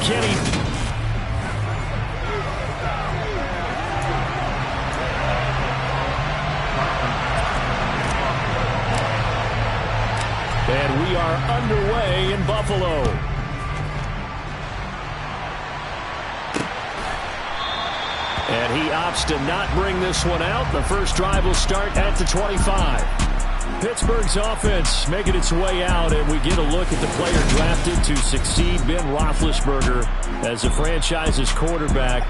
Kenny. And we are underway in Buffalo. And he opts to not bring this one out. The first drive will start at the 25. Pittsburgh's offense making its way out, and we get a look at the player drafted to succeed Ben Roethlisberger as the franchise's quarterback.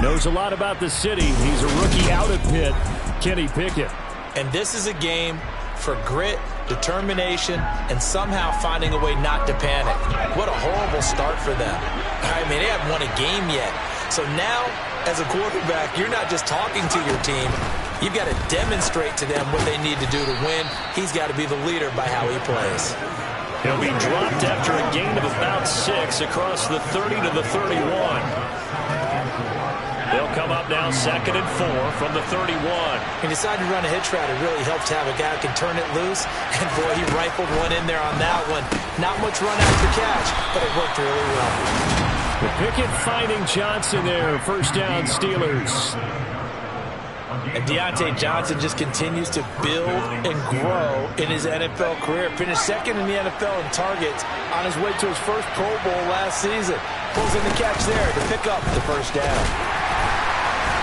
Knows a lot about the city. He's a rookie out of Pitt, Kenny Pickett. And this is a game for grit, determination, and somehow finding a way not to panic. What a horrible start for them. I mean, they haven't won a game yet. So now, as a quarterback, you're not just talking to your team. You've got to demonstrate to them what they need to do to win. He's got to be the leader by how he plays. He'll be dropped after a gain of about 6 across the 30 to the 31. They'll come up now 2nd and 4 from the 31. He decided to run a hitch route. It really helps to have a guy who can turn it loose. And, boy, he rifled one in there on that one. Not much run after catch, but it worked really well. The Pickett finding Johnson there. First down, Steelers. And Deontay Johnson just continues to build and grow in his NFL career. Finished 2nd in the NFL in targets on his way to his first Pro Bowl last season. Pulls in the catch there to pick up the first down.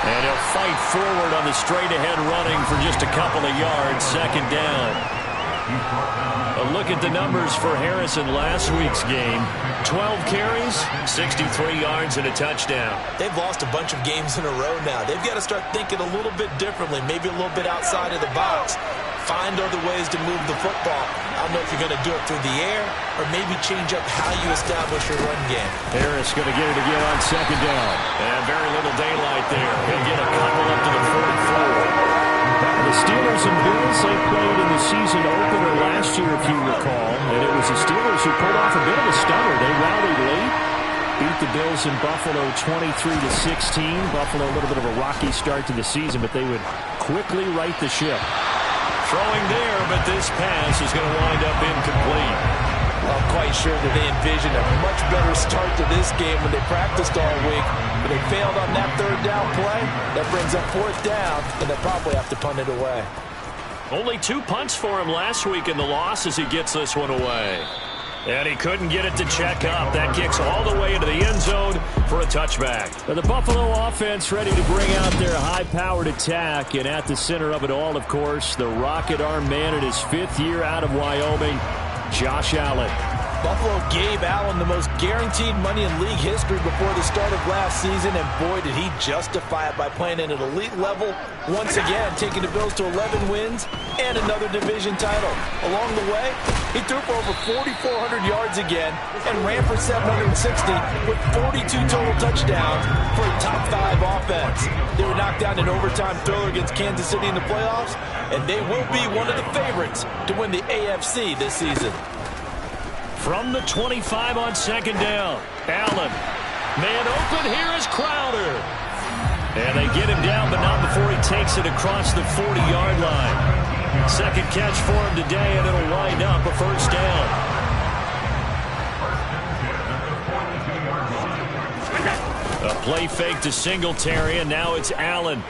And he'll fight forward on the straight-ahead running for just a couple of yards. 2nd down. A look at the numbers for Harrison last week's game. 12 carries, 63 yards, and a touchdown. They've lost a bunch of games in a row now. They've got to start thinking a little bit differently, maybe a little bit outside of the box. Find other ways to move the football. I don't know if you're going to do it through the air or maybe change up how you establish your run game. Harris going to get it again on 2nd down. And very little daylight there. He'll get a couple up to the 44. The Steelers and Bills, they played in the season opener last year, if you recall. And it was the Steelers who pulled off a bit of a stunner. They rallied late, beat the Bills in Buffalo 23-16. Buffalo a little bit of a rocky start to the season, but they would quickly right the ship. Throwing there, but this pass is going to wind up incomplete. I'm quite sure that they envisioned a much better start to this game when they practiced all week. But they failed on that 3rd down play. That brings up 4th down, and they'll probably have to punt it away. Only 2 punts for him last week in the loss as he gets this one away. And he couldn't get it to check up. That kicks all the way into the end zone for a touchback. Now the Buffalo offense ready to bring out their high-powered attack. And at the center of it all, of course, the rocket arm man in his 5th year out of Wyoming, Josh Allen. Buffalo gave Allen the most guaranteed money in league history before the start of last season, and boy, did he justify it by playing at an elite level. Once again, taking the Bills to 11 wins and another division title. Along the way, he threw for over 4,400 yards again and ran for 760 with 42 total touchdowns for a top-5 offense. They were knocked down in overtime thriller against Kansas City in the playoffs, and they will be one of the favorites to win the AFC this season. From the 25 on 2nd down, Allen. Man open, here is Crowder. And they get him down, but not before he takes it across the 40-yard line. Second catch for him today, and it'll wind up a first down. A play fake to Singletary, and now it's Allen.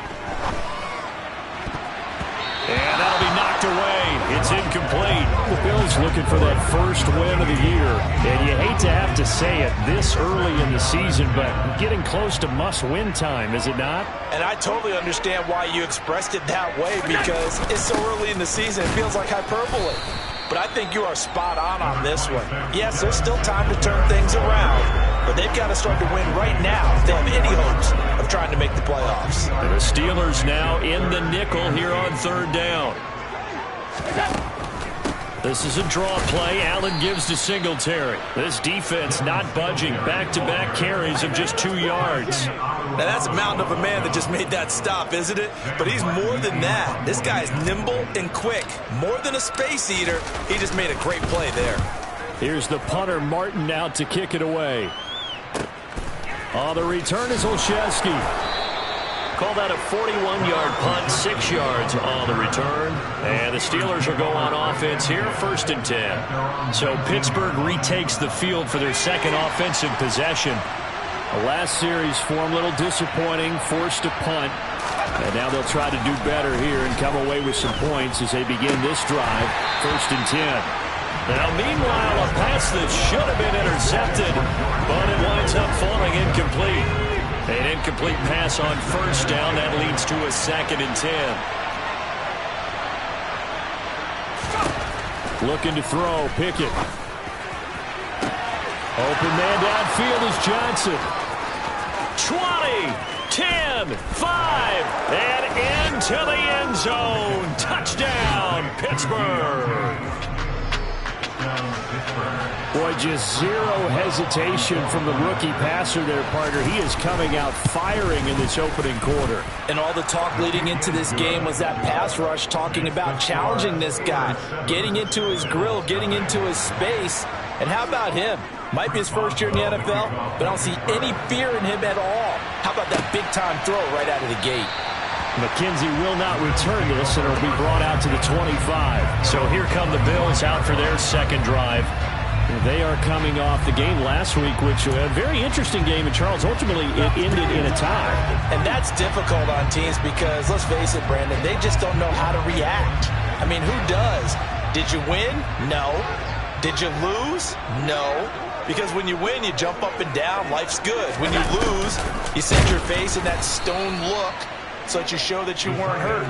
And that'll be knocked away. It's incomplete. The Bills looking for that first win of the year. And you hate to have to say it this early in the season, but getting close to must-win time, is it not? And I totally understand why you expressed it that way, because it's so early in the season, it feels like hyperbole. But I think you are spot on this one. Yes, there's still time to turn things around, but they've got to start to win right now if they have any hopes of trying to make the playoffs. And the Steelers now in the nickel here on 3rd down. This is a draw play. Allen gives to Singletary. This defense not budging. Back-to-back carries of just 2 yards. Now that's a mountain of a man that just made that stop, isn't it? But he's more than that. This guy is nimble and quick. More than a space eater. He just made a great play there. Here's the punter, Martin, out to kick it away. On the return is Olszewski. Call that a 41-yard punt, 6 yards on the return. And the Steelers will go on offense here, 1st and 10. So Pittsburgh retakes the field for their second offensive possession. The last series for him, a little disappointing, forced to punt. And now they'll try to do better here and come away with some points as they begin this drive. 1st and 10. Now, meanwhile, a pass that should have been intercepted, but it winds up falling incomplete. An incomplete pass on 1st down. That leads to a 2nd and 10. Looking to throw, Pickett. Open man downfield is Johnson. 20, 10, 5, and into the end zone. Touchdown, Pittsburgh. Boy, just zero hesitation from the rookie passer there, partner. He is coming out firing in this opening quarter. And all the talk leading into this game was that pass rush talking about challenging this guy, getting into his grill, getting into his space. And how about him? Might be his first year in the NFL, but I don't see any fear in him at all. How about that big-time throw right out of the gate? McKenzie will not return this, and it'll be brought out to the 25. So here come the Bills out for their second drive. They are coming off the game last week, which was a very interesting game, and Charles, ultimately it ended in a tie. And that's difficult on teams because, let's face it, Brandon, they just don't know how to react. I mean, who does? Did you win? No. Did you lose? No. Because when you win, you jump up and down. Life's good. When you lose, you set your face in that stone look so that you show that you weren't hurt.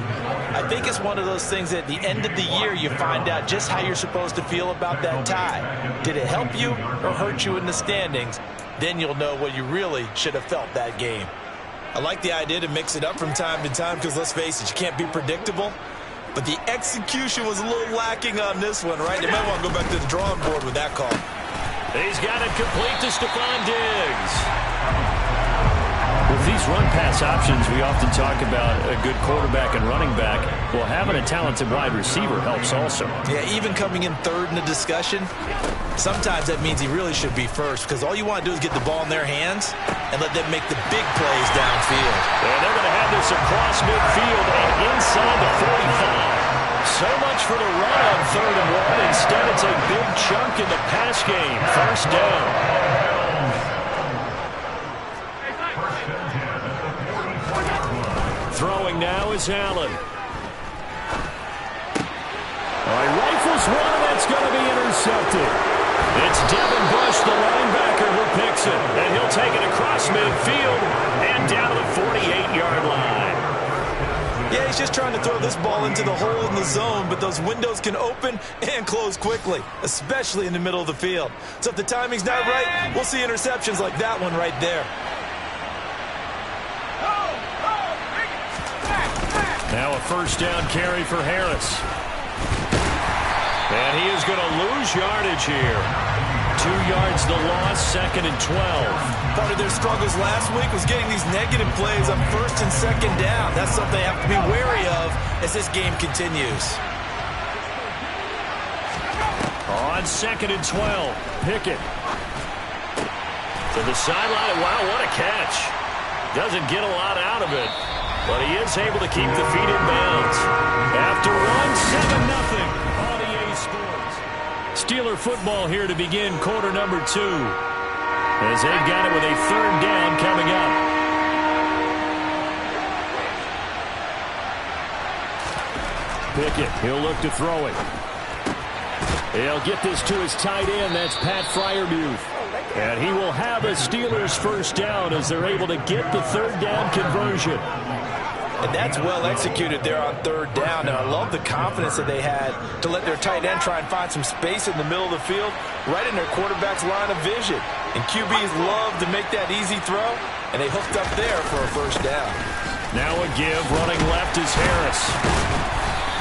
I think it's one of those things that at the end of the year, you find out just how you're supposed to feel about that tie. Did it help you or hurt you in the standings? Then you'll know what you really should have felt that game. I like the idea to mix it up from time to time because, let's face it, you can't be predictable. But the execution was a little lacking on this one, right? They might want to go back to the drawing board with that call. He's got it complete to Stephon Diggs. With these run-pass options, we often talk about a good quarterback and running back. Well, having a talented wide receiver helps also. Yeah, even coming in third in the discussion, sometimes that means he really should be first because all you want to do is get the ball in their hands and let them make the big plays downfield. And they're going to have this across midfield and inside the 45. So much for the run on 3rd and 1. Instead, it's a big chunk in the pass game. 1st down. Throwing now is Allen. He rifles one, and that's going to be intercepted. It's Devin Bush, the linebacker, who picks it. And he'll take it across midfield and down to the 48-yard line. Yeah, he's just trying to throw this ball into the hole in the zone, but those windows can open and close quickly, especially in the middle of the field. So if the timing's not right, we'll see interceptions like that one right there. Now a 1st down carry for Harris. And he is going to lose yardage here. 2 yards the loss, 2nd and 12. Part of their struggles last week was getting these negative plays on 1st and 2nd down. That's something they have to be wary of as this game continues. On 2nd and 12, Pickett. To the sideline. Wow, what a catch. Doesn't get a lot out of it, but he is able to keep the feet in bounds. After one, 7-0 on EA Sports. Steeler football here to begin quarter number 2. As they've got it with a 3rd down coming up. Pickett, he'll look to throw it. He'll get this to his tight end. That's Pat Freiermuth. And he will have a Steelers 1st down as they're able to get the 3rd down conversion. And that's well executed there on 3rd down. And I love the confidence that they had to let their tight end try and find some space in the middle of the field, right in their quarterback's line of vision. And QBs love to make that easy throw, and they hooked up there for a 1st down. Now a give, running left is Harris.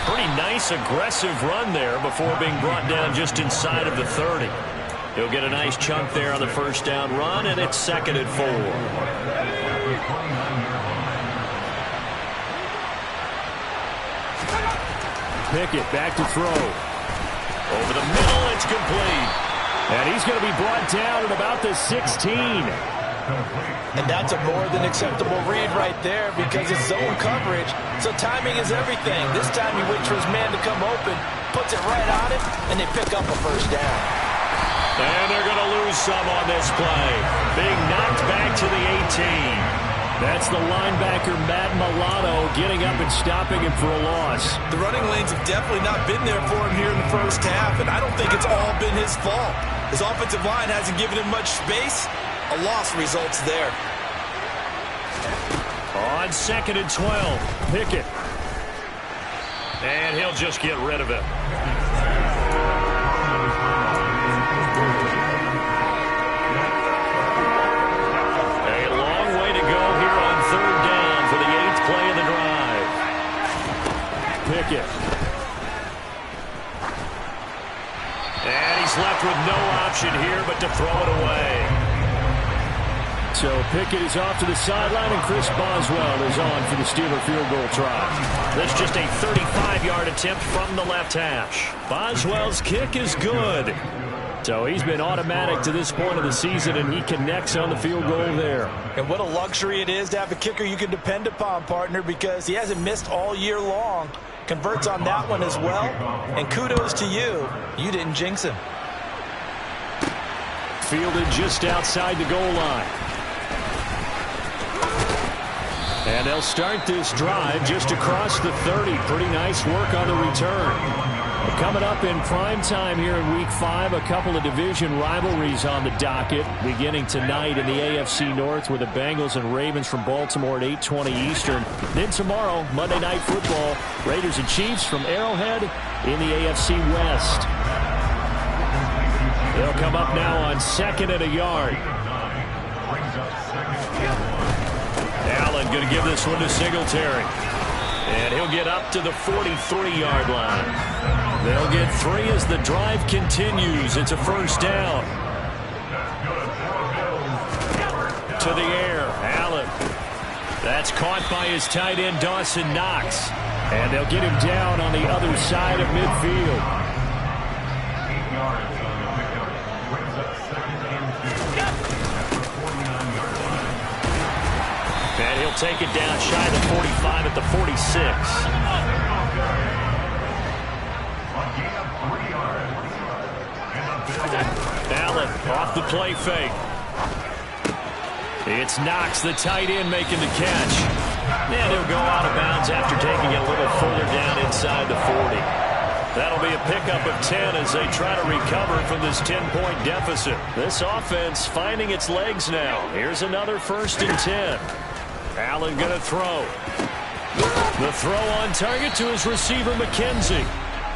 Pretty nice, aggressive run there before being brought down just inside of the 30. He'll get a nice chunk there on the 1st down run, and it's 2nd and 4. Pickett back to throw. Over the middle, it's complete. And he's going to be brought down at about the 16. And that's a more than acceptable read right there because it's zone coverage, so timing is everything. This time he waits for his man to come open, puts it right on it, and they pick up a 1st down. And they're going to lose some on this play. being knocked back to the 18. That's the linebacker, Matt Milano, getting up and stopping him for a loss. The running lanes have definitely not been there for him here in the first half, and I don't think it's all been his fault. His offensive line hasn't given him much space. A loss results there. On 2nd and 12, Pickett. And he'll just get rid of it. Pickett. And he's left with no option here but to throw it away. So Pickett is off to the sideline, and Chris Boswell is on for the Steeler field goal try. That's just a 35-yard attempt from the left hash. Boswell's kick is good. So he's been automatic to this point of the season, and he connects on the field goal there. And what a luxury it is to have a kicker you can depend upon, partner, because he hasn't missed all year long. Converts on that one as well. And kudos to you. You didn't jinx him. Fielded just outside the goal line. And they'll start this drive just across the 30. Pretty nice work on the return. Coming up in prime time here in Week 5, a couple of division rivalries on the docket. Beginning tonight in the AFC North with the Bengals and Ravens from Baltimore at 8:20 Eastern. Then tomorrow, Monday Night Football, Raiders and Chiefs from Arrowhead in the AFC West. They'll come up now on 2nd and a yard. Allen going to give this one to Singletary. And he'll get up to the 43-yard line. They'll get 3 as the drive continues. It's a first down. To the air, Allen. That's caught by his tight end, Dawson Knox. And they'll get him down on the other side of midfield. And he'll take it down shy of the 45 at the 46. Allen off the play fake. It's Knox, the tight end, making the catch. And he'll go out of bounds after taking it a little further down inside the 40. That'll be a pickup of 10 as they try to recover from this 10-point deficit. This offense finding its legs now. Here's another 1st and 10. Allen going to throw. The throw on target to his receiver, McKenzie.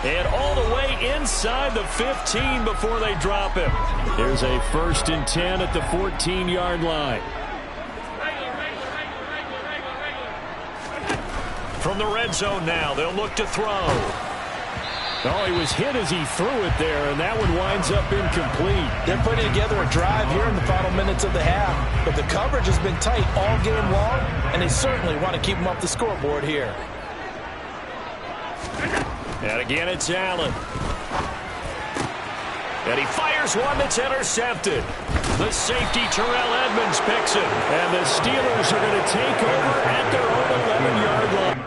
And all the way inside the 15 before they drop him. There's a 1st and 10 at the 14-yard line. From the red zone now, they'll look to throw. Oh, he was hit as he threw it there, and that one winds up incomplete. They're putting together a drive here in the final minutes of the half, but the coverage has been tight all game long, and they certainly want to keep them off the scoreboard here. And again, it's Allen. And he fires one that's intercepted. The safety, Terrell Edmonds, picks it. And the Steelers are going to take over at their own 11-yard line.